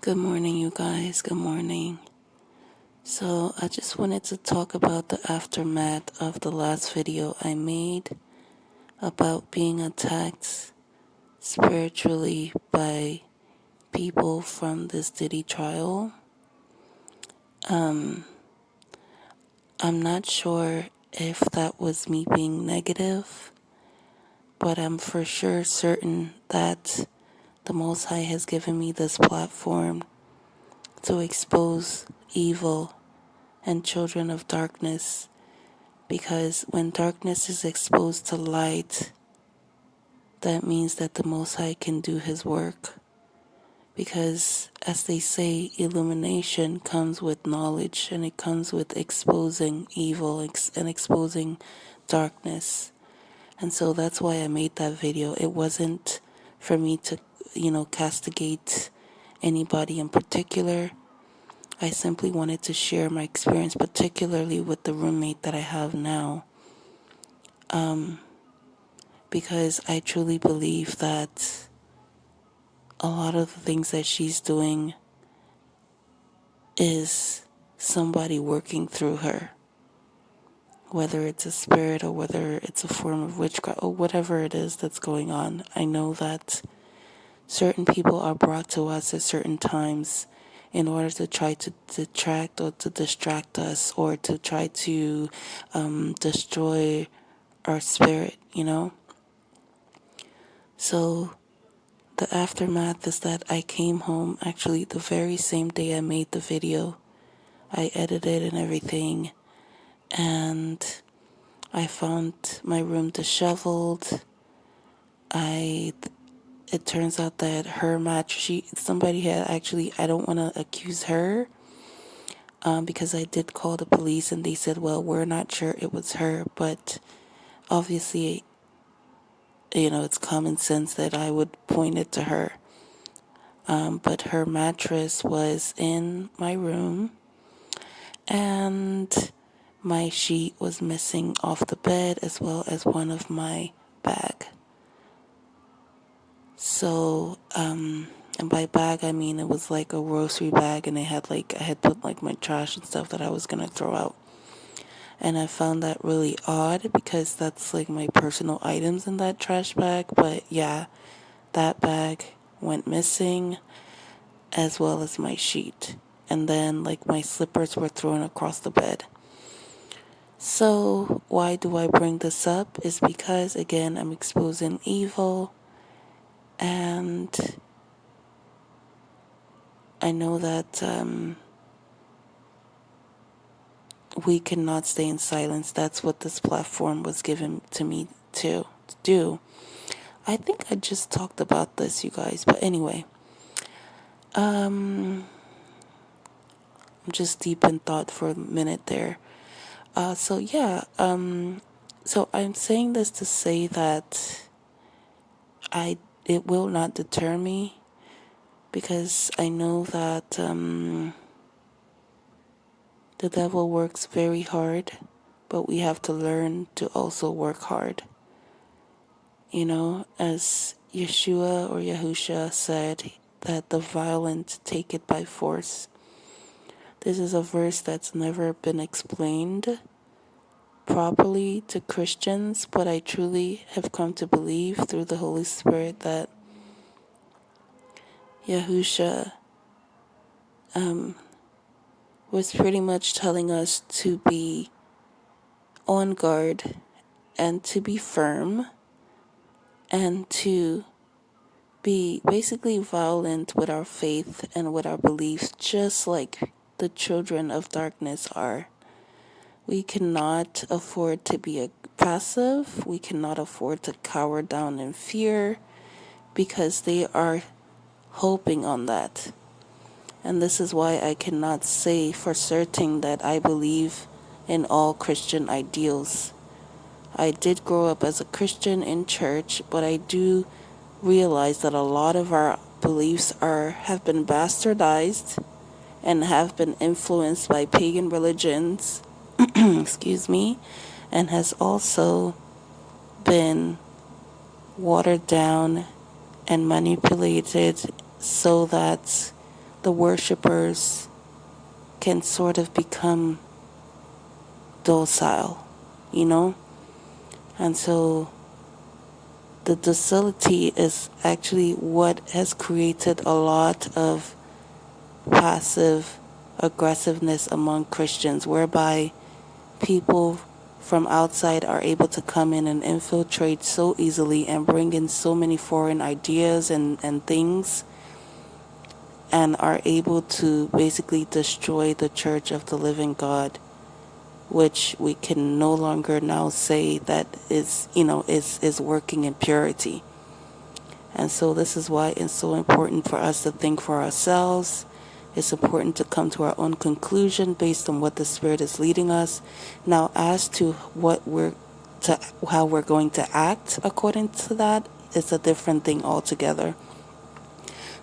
Good morning, you guys. Good morning. So, I just wanted to talk about the aftermath of the last video I made about being attacked spiritually by people from this Diddy trial. I'm not sure if that was me being negative, but I'm for sure certain that the Most High has given me this platform to expose evil and children of darkness, because when darkness is exposed to light, that means that the Most High can do His work. Because, as they say, illumination comes with knowledge, and it comes with exposing evil and exposing darkness. And so that's why I made that video. It wasn't for me to, castigate anybody in particular. I simply wanted to share my experience, particularly with the roommate that I have now, because I truly believe that a lot of the things that she's doing is somebody working through her, whether it's a spirit or whether it's a form of witchcraft or whatever it is that's going on. I know that certain people are brought to us at certain times in order to try to detract or to distract us or to try to destroy our spirit, So the aftermath is that I came home actually the very same day I made the video. I edited and everything, and I found my room disheveled. It turns out that her mattress, somebody had actually, I don't want to accuse her, because I did call the police and they said, well, we're not sure it was her, but obviously, it's common sense that I would point it to her. But her mattress was in my room, and my sheet was missing off the bed as well as one of my bag. So, and by bag I mean it was like a grocery bag, and I had put my trash and stuff that I was gonna throw out. And I found that really odd because that's like my personal items in that trash bag. But yeah, that bag went missing as well as my sheet. And then my slippers were thrown across the bed. So why do I bring this up? Is because, again, I'm exposing evil, and I know that we cannot stay in silence. That's what this platform was given to me to do. I think I just talked about this, you guys, but anyway, I'm just deep in thought for a minute there. So I'm saying this to say that it will not deter me, because I know that the devil works very hard, but we have to learn to also work hard. As Yeshua or Yahusha said, that the violent take it by force. This is a verse that's never been explained properly to Christians, but I truly have come to believe through the Holy Spirit that Yahusha was pretty much telling us to be on guard and to be firm and to be basically violent with our faith and with our beliefs, just like the children of darkness are. We cannot afford to be passive. We cannot afford to cower down in fear, because they are hoping on that. And this is why I cannot say for certain that I believe in all Christian ideals. I did grow up as a Christian in church, but I do realize that a lot of our beliefs have been bastardized and have been influenced by pagan religions, excuse me, and has also been watered down and manipulated so that the worshipers can sort of become docile, you know? And so the docility is actually what has created a lot of passive aggressiveness among Christians, whereby people from outside are able to come in and infiltrate so easily and bring in so many foreign ideas and things, and are able to basically destroy the church of the living God, which we can no longer now say that is working in purity. And so this is why it's so important for us to think for ourselves. It's important to come to our own conclusion based on what the Spirit is leading us. Now, as to how we're going to act according to that, it's a different thing altogether.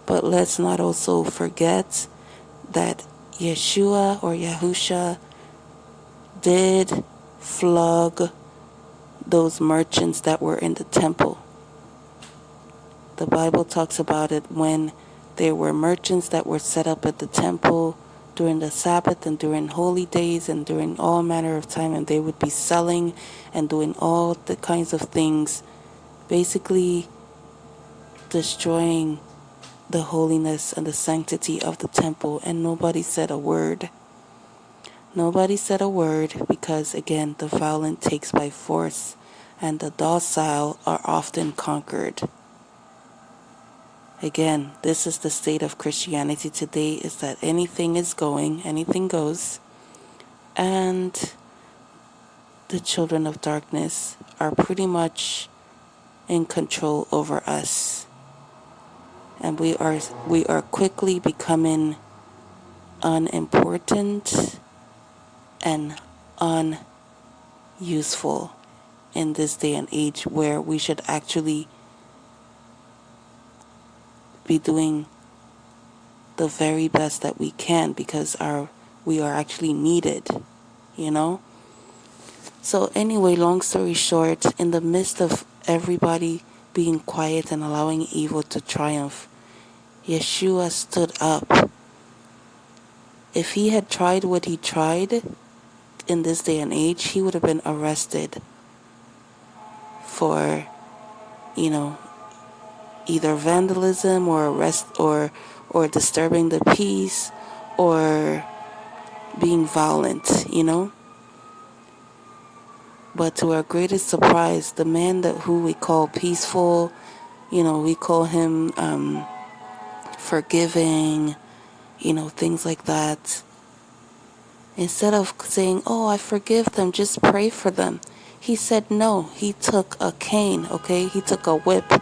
But let's not also forget that Yeshua or Yahusha did flog those merchants that were in the temple. The Bible talks about it when there were merchants that were set up at the temple during the Sabbath and during holy days and during all manner of time, and they would be selling and doing all the kinds of things, basically destroying the holiness and the sanctity of the temple, and nobody said a word. Nobody said a word because, again, the violent takes by force, and the docile are often conquered. Again, this is the state of Christianity today, is that anything is going, anything goes, and the children of darkness are pretty much in control over us. And we are quickly becoming unimportant and unuseful in this day and age, where we should actually be doing the very best that we can, because we are actually needed, you know? So anyway, long story short, in the midst of everybody being quiet and allowing evil to triumph, Yeshua stood up. If he had tried what he tried in this day and age, he would have been arrested for, either vandalism or arrest or disturbing the peace or being violent, But to our greatest surprise, the man who we call peaceful, we call him forgiving, things like that. Instead of saying, "Oh, I forgive them, just pray for them," he said no. He took a cane, He took a whip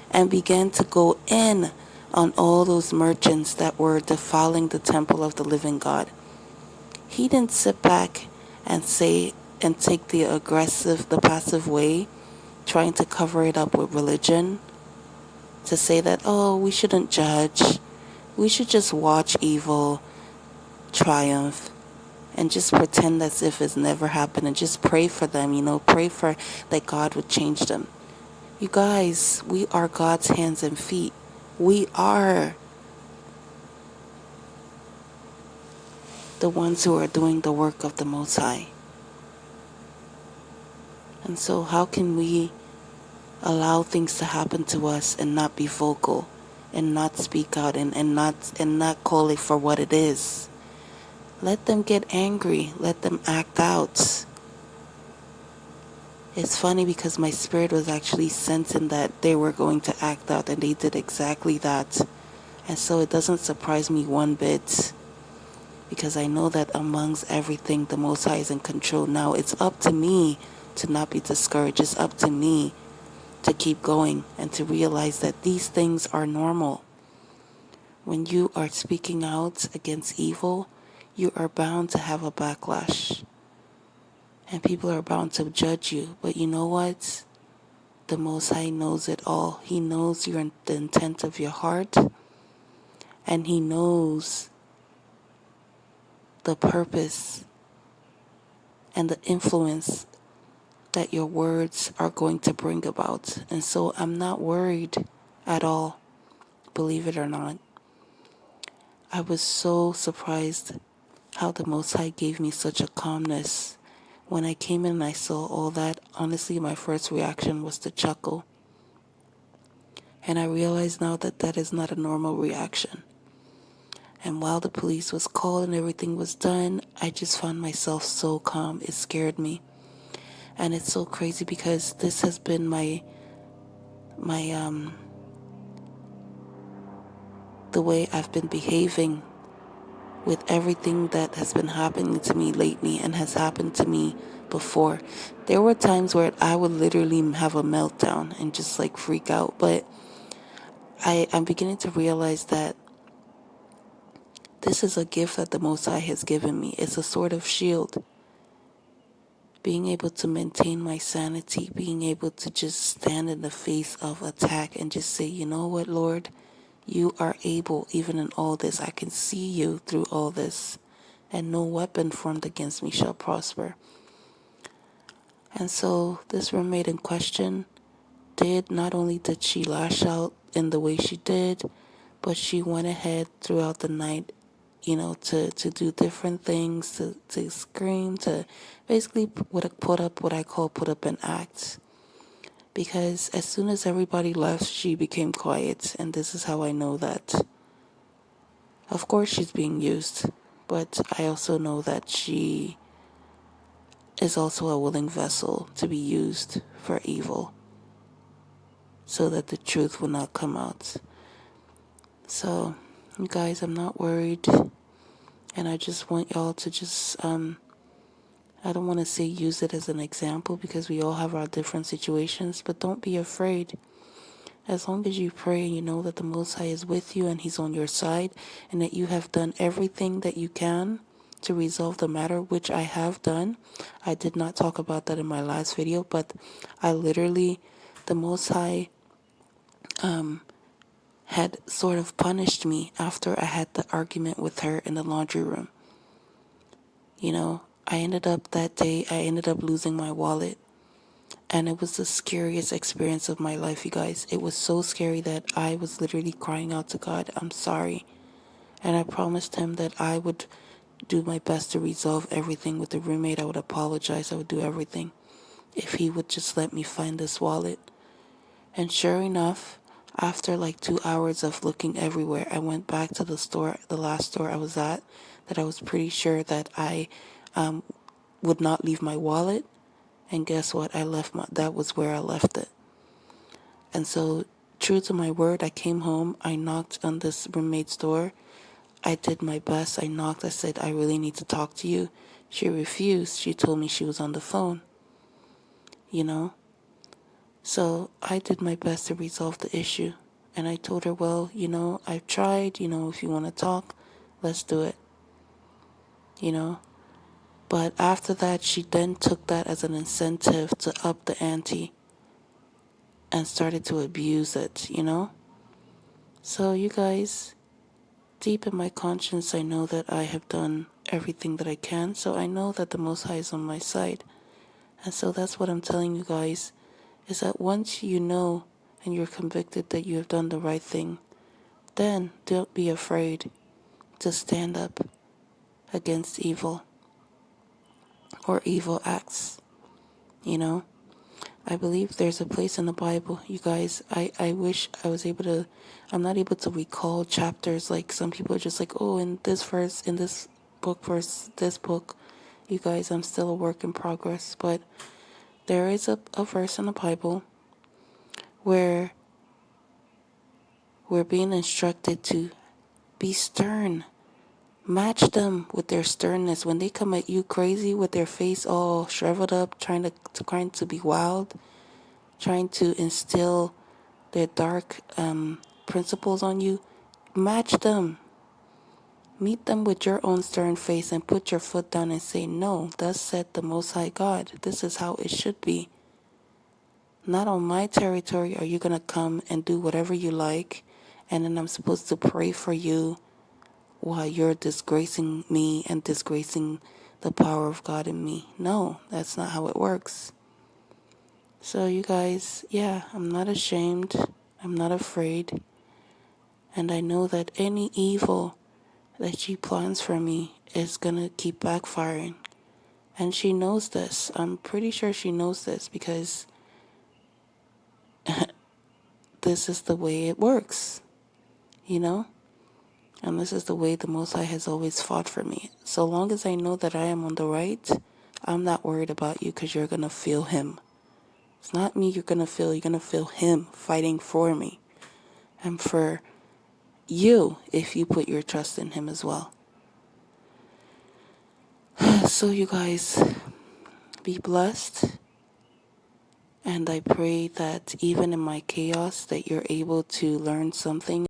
and began to go in on all those merchants that were defiling the temple of the living God. He didn't sit back and take the passive way, trying to cover it up with religion, to say that, oh, we shouldn't judge, we should just watch evil triumph and just pretend as if it's never happened and just pray for them, pray for that God would change them. You guys, we are God's hands and feet. We are the ones who are doing the work of the Most High. And so how can we allow things to happen to us and not be vocal and not speak out and not call it for what it is? Let them get angry. Let them act out. It's funny because my spirit was actually sensing that they were going to act out, and they did exactly that. And so it doesn't surprise me one bit, because I know that amongst everything, the Most High is in control. Now it's up to me to not be discouraged. It's up to me to keep going and to realize that these things are normal. When you are speaking out against evil, you are bound to have a backlash. And people are bound to judge you. But you know what? The Most High knows it all. He knows the intent of your heart. And He knows the purpose and the influence that your words are going to bring about. And so I'm not worried at all, believe it or not. I was so surprised how the Most High gave me such a calmness. When I came in and I saw all that, honestly, my first reaction was to chuckle. And I realize now that that is not a normal reaction. And while the police was called and everything was done, I just found myself so calm. It scared me. And it's so crazy because this has been my the way I've been behaving with everything that has been happening to me lately and has happened to me before. There were times where I would literally have a meltdown and just like freak out, but I'm beginning to realize that this is a gift that the Most High has given me. It's a sort of shield. Being able to maintain my sanity, being able to just stand in the face of attack and just say, you know what, Lord, you are able, even in all this. I can see you through all this, and no weapon formed against me shall prosper. And so this roommate in question not only did she lash out in the way she did, but she went ahead throughout the night, to do different things, to scream, to basically put up an act. Because as soon as everybody left, she became quiet, and this is how I know that. Of course she's being used, but I also know that she is also a willing vessel to be used for evil, so that the truth will not come out. So, you guys, I'm not worried, and I just want y'all to just, I don't want to say use it as an example because we all have our different situations, but don't be afraid. As long as you pray and you know that the Most High is with you and He's on your side, and that you have done everything that you can to resolve the matter, which I have done. I did not talk about that in my last video, but the Most High had sort of punished me after I had the argument with her in the laundry room. I ended up losing my wallet. And it was the scariest experience of my life, you guys. It was so scary that I was literally crying out to God, I'm sorry. And I promised him that I would do my best to resolve everything with the roommate. I would apologize. I would do everything if he would just let me find this wallet. And sure enough, after like 2 hours of looking everywhere, I went back to the last store I was at, that I was pretty sure that I would not leave my wallet. And guess what? That was where I left it. And so, true to my word, I came home, I knocked on this roommate's door. I did my best. I knocked, I said, I really need to talk to you. She refused. She told me she was on the phone. So I did my best to resolve the issue. And I told her, well, I've tried, if you want to talk, let's do it. But after that, she then took that as an incentive to up the ante and started to abuse it. So you guys, deep in my conscience, I know that I have done everything that I can. So I know that the Most High is on my side. And so that's what I'm telling you guys, is that once you know and you're convicted that you have done the right thing, then don't be afraid to stand up against evil or evil acts. I believe there's a place in the Bible, you guys. I wish I was able to, I'm not able to recall chapters. Like some people are just like, oh, in this verse, in this book, verse, this book. You guys, I'm still a work in progress. But there is a verse in the Bible where we're being instructed to be stern. Match them with their sternness. When they come at you crazy with their face all shriveled up, trying to be wild, trying to instill their dark principles on you, match them. Meet them with your own stern face and put your foot down and say, no, thus said the Most High God. This is how it should be. Not on my territory are you going to come and do whatever you like, and then I'm supposed to pray for you while you're disgracing me and disgracing the power of God in me. No, that's not how it works. So you guys, yeah, I'm not ashamed. I'm not afraid. And I know that any evil that she plans for me is gonna keep backfiring. And she knows this. I'm pretty sure she knows this because this is the way it works, you know? And this is the way the Most High has always fought for me. So long as I know that I am on the right, I'm not worried about you because you're gonna feel Him. It's not me you're gonna feel Him fighting for me. And for you, if you put your trust in Him as well. So you guys, be blessed. And I pray that even in my chaos that you're able to learn something